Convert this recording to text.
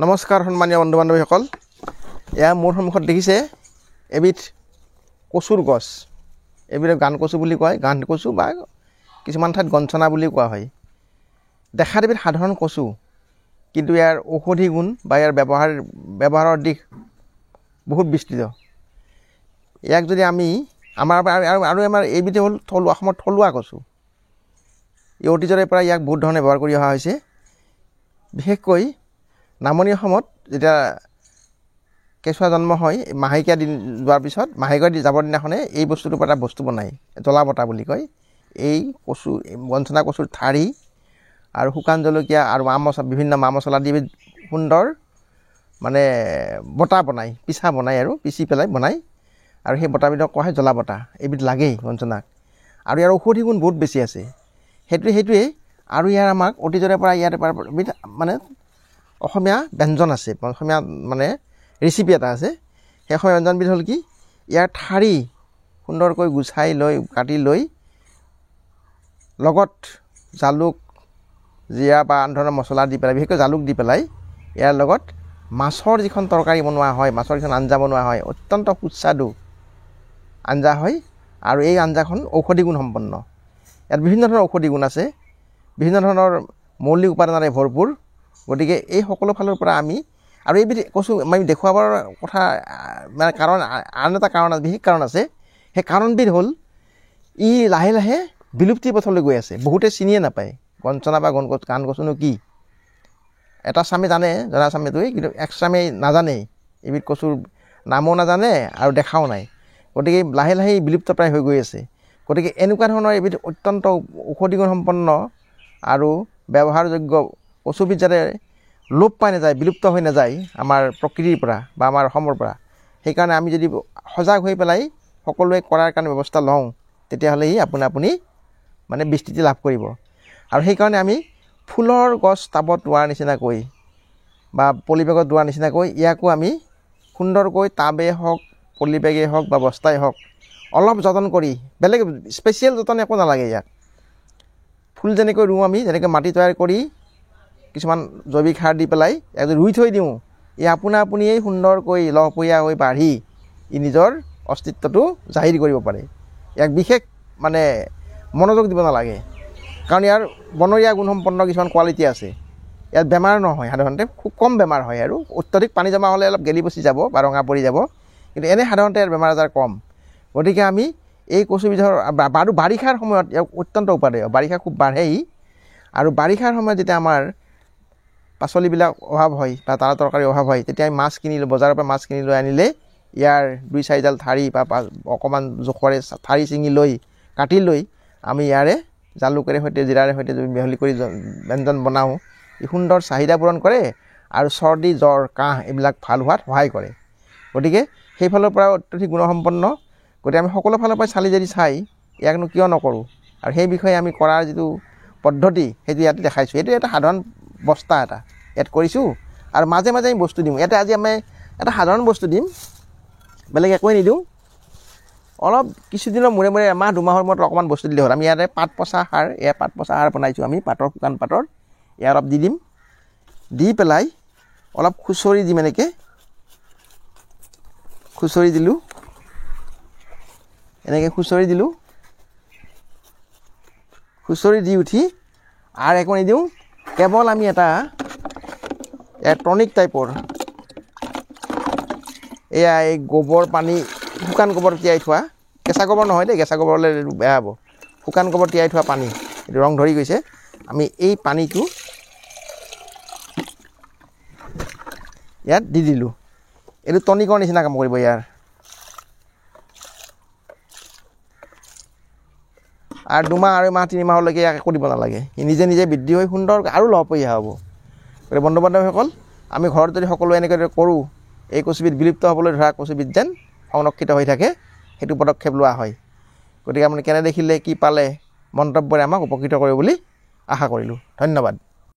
নমস্কাৰ সন্মানীয় বন্ধু বান্ধৱীসকল। এয়া মোৰ সন্মুখত দেখিছে এবিধ কচুৰ গছ। এইবিলাক গান কচু বুলি কয়, গান কচু বা কিছুমান ঠাইত গঞ্চনা বুলি কোৱা হয়। দেখাত এবিধ সাধাৰণ কচু, কিন্তু ইয়াৰ ঔষধি গুণ বা ইয়াৰ ব্যৱহাৰৰ দিশ বহুত বিস্তৃত। ইয়াক যদি আমি আমাৰ এইবিধে হ'ল অসমৰ থলুৱা কচু। এই অতীজৰে পৰা ইয়াক বহুত ধৰণে ব্যৱহাৰ কৰি অহা হৈছে। বিশেষকৈ নামনি অসমত যেতিয়া কেঁচুৱা জন্ম হয়, মাহেকীয়া দিন যোৱাৰ পিছত মাহেকীয়া যাবৰ দিনাখনে এই বস্তুটোৰ পৰা এটা বস্তু বনায়, জ্বলা বটা বুলি কয়। এই কচু গঞ্চনা কচুৰ ঠাৰি আৰু শুকান জলকীয়া আৰু বিভিন্ন মা মছলা দি সুন্দৰ মানে বটা বনায়, পিঠা বনায় আৰু পিচি পেলাই বনায়। আৰু সেই বটাবিধক কোৱা হয় জ্বলা বটা। এইবিধ লাগেই গঞ্চনাক, আৰু ইয়াৰ ঔষধি গুণ বহুত বেছি আছে। সেইটোৱেই আৰু ইয়াৰ আমাক অতীজৰে পৰা ইয়াৰ এবিধ মানে অসমীয়া ব্যঞ্জন আছে, অসমীয়া মানে ৰেচিপি এটা আছে। সেই অসমীয়া ব্যঞ্জনবিধ হ'ল কি, ইয়াৰ ঠাৰি সুন্দৰকৈ গুচাই লৈ কাটি লৈ লগত জালুক জিৰা বা আন ধৰণৰ মছলা দি পেলাই, বিশেষকৈ জালুক দি পেলাই ইয়াৰ লগত মাছৰ যিখন তৰকাৰী বনোৱা হয়, মাছৰ যিখন আঞ্জা বনোৱা হয়, অত্যন্ত সুস্বাদু আঞ্জা হয়। আৰু এই আঞ্জাখন ঔষধি গুণ সম্পন্ন। ইয়াত বিভিন্ন ধৰণৰ ঔষধি গুণ আছে, বিভিন্ন ধৰণৰ মৌলিক উপাদানেৰে ভৰপূৰ। গতিকে এই সকলো ফালৰ পৰা আমি আৰু এইবিধ কচু আমি দেখুৱাবৰ কথা মানে আন এটা বিশেষ কাৰণ আছে। সেই কাৰণবিধ হ'ল ই লাহে লাহে বিলুপ্তিৰ পথলৈ গৈ আছে। বহুতে চিনিয়ে নাপায় গঞ্চনা বা গান কচুনো কি। এটা চামে জানে, জনা চামেটোৱে, কিন্তু এক চামে নাজানেই। এইবিধ কচুৰ নামো নাজানে আৰু দেখাও নাই। গতিকে লাহে লাহে বিলুপ্তপ্ৰায় হৈ গৈ আছে। গতিকে এনেকুৱা ধৰণৰ এবিধ অত্যন্ত ঔষধি গুণ সম্পন্ন আৰু ব্যৱহাৰযোগ্য কচুবিধ যাতে লোপ পাই নাযায়, বিলুপ্ত হৈ নাযায় আমাৰ প্ৰকৃতিৰ পৰা বা আমাৰ অসমৰ পৰা, সেইকাৰণে আমি যদি সজাগ হৈ পেলাই সকলোৱে কৰাৰ কাৰণে ব্যৱস্থা লওঁ, তেতিয়াহ'লে ই আপুনি মানে বিস্তৃতি লাভ কৰিব। আৰু সেইকাৰণে আমি ফুলৰ গছ টাবত ৰোৱাৰ নিচিনাকৈ বা পলিবেগত ৰোৱাৰ নিচিনাকৈ ইয়াকো আমি সুন্দৰকৈ টাবেই হওক, পলিবেগেই হওক বা বস্তাই হওক অলপ যতন কৰি, বেলেগ স্পেচিয়েল যতন একো নালাগে। ইয়াক ফুল যেনেকৈ ৰুওঁ আমি, যেনেকৈ মাটি তৈয়াৰ কৰি কিছুমান জৈৱিক সাৰ দি পেলাই ইয়াক ৰুই থৈ দিওঁ, ই আপুনিয়েই সুন্দৰকৈ লহপহীয়া হৈ বাঢ়ি ই নিজৰ অস্তিত্বটো জাহিৰ কৰিব পাৰে। ইয়াক বিশেষ মানে মনোযোগ দিব নালাগে, কাৰণ ইয়াৰ বনৰীয়া গুণসম্পন্ন কিছুমান কোৱালিটি আছে। ইয়াত বেমাৰ নহয়, সাধাৰণতে খুব কম বেমাৰ হয়, আৰু অত্যধিক পানী জমা হ'লে অলপ গেলি পচি যাব বা ৰঙা পৰি যাব, কিন্তু এনে সাধাৰণতে ইয়াৰ বেমাৰ আজাৰ কম। গতিকে আমি এই কচুবিধৰ বাৰিষাৰ সময়ত ইয়াক অত্যন্ত উপাদেয়। বাৰিষা খুব বাঢ়েই, আৰু বাৰিষাৰ সময়ত যেতিয়া আমাৰ পাচলিবিলাক অভাৱ হয় বা তাৰা তৰকাৰীৰ অভাৱ হয়, তেতিয়া আমি বজাৰৰ পৰা মাছ কিনি লৈ আনিলে ইয়াৰ 2-4ডাল ঠাৰি বা অকণমান জোখৰে ঠাৰি ছিঙি লৈ কাটি লৈ আমি ইয়াৰে জালুকেৰে সৈতে জিৰাৰে সৈতে যদি মিহলি কৰি ব্যঞ্জন বনাওঁ, ই সুন্দৰ চাহিদা পূৰণ কৰে আৰু চৰ্দি জ্বৰ কাহ এইবিলাক ভাল হোৱাত সহায় কৰে। গতিকে সেইফালৰ পৰা অত্যধিক গুণসম্পন্ন। গতিকে আমি সকলো ফালৰ পৰা চাই ইয়াকনো কিয় নকৰোঁ, আৰু সেই বিষয়ে আমি কৰাৰ যিটো পদ্ধতি সেইটো ইয়াতে দেখাইছোঁ। এইটো এটা সাধাৰণ বস্তা এটা ইয়াত কৰিছোঁ, আৰু মাজে মাজে আমি বস্তু দিওঁ। ইয়াতে আজি আমি এটা সাধাৰণ বস্তু দিম, বেলেগ একোৱেই নিদিওঁ। অলপ কিছুদিনৰ মূৰে মূৰে, এমাহ 2 মাহৰ মূৰত অকণমান বস্তু দিলে হ'ল। আমি ইয়াতে পাত পচা সাৰ বনাইছোঁ আমি, শুকান পাতৰ। ইয়াত অলপ দি দিম, দি পেলাই অলপ খুচৰি দিম, এনেকৈ খুচৰি দিলোঁ, খুচৰি দি উঠি আৰু একো নিদিওঁ, কেৱল আমি এটা টনিক টাইপৰ এই গোবৰ পানী, শুকান গোবৰ তিয়াই থোৱা, কেঁচা গোবৰ নহয় দেই, কেঁচা গোবৰ হ'লে বেয়া হ'ব, শুকান গোবৰ তিয়াই থোৱা পানী, এইটো ৰং ধৰি গৈছে। আমি এই পানীটো ইয়াত দি দিলোঁ। এইটো টনিকৰ নিচিনা কাম কৰিব ইয়াৰ। আৰু 2 মাহ, 2.5 মাহ, 3 মাহলৈকে ইয়াক একো দিব নালাগে। ই নিজে নিজে বৃদ্ধি হৈ সুন্দৰ আৰু লহপহীয়া হ'ব। গতিকে বন্ধু বান্ধৱীসকল, আমি ঘৰত যদি সকলোৱে এনেকৈ কৰোঁ, এই কচুবিধ বিলুপ্ত হ'বলৈ ধৰা কচুবিধ যেন সংৰক্ষিত হৈ থাকে, সেইটো পদক্ষেপ লোৱা হয়। গতিকে আপুনি কেনে দেখিলে, কি পালে, মন্তব্যৰে আমাক উপকৃত কৰিব বুলি আশা কৰিলোঁ। ধন্যবাদ।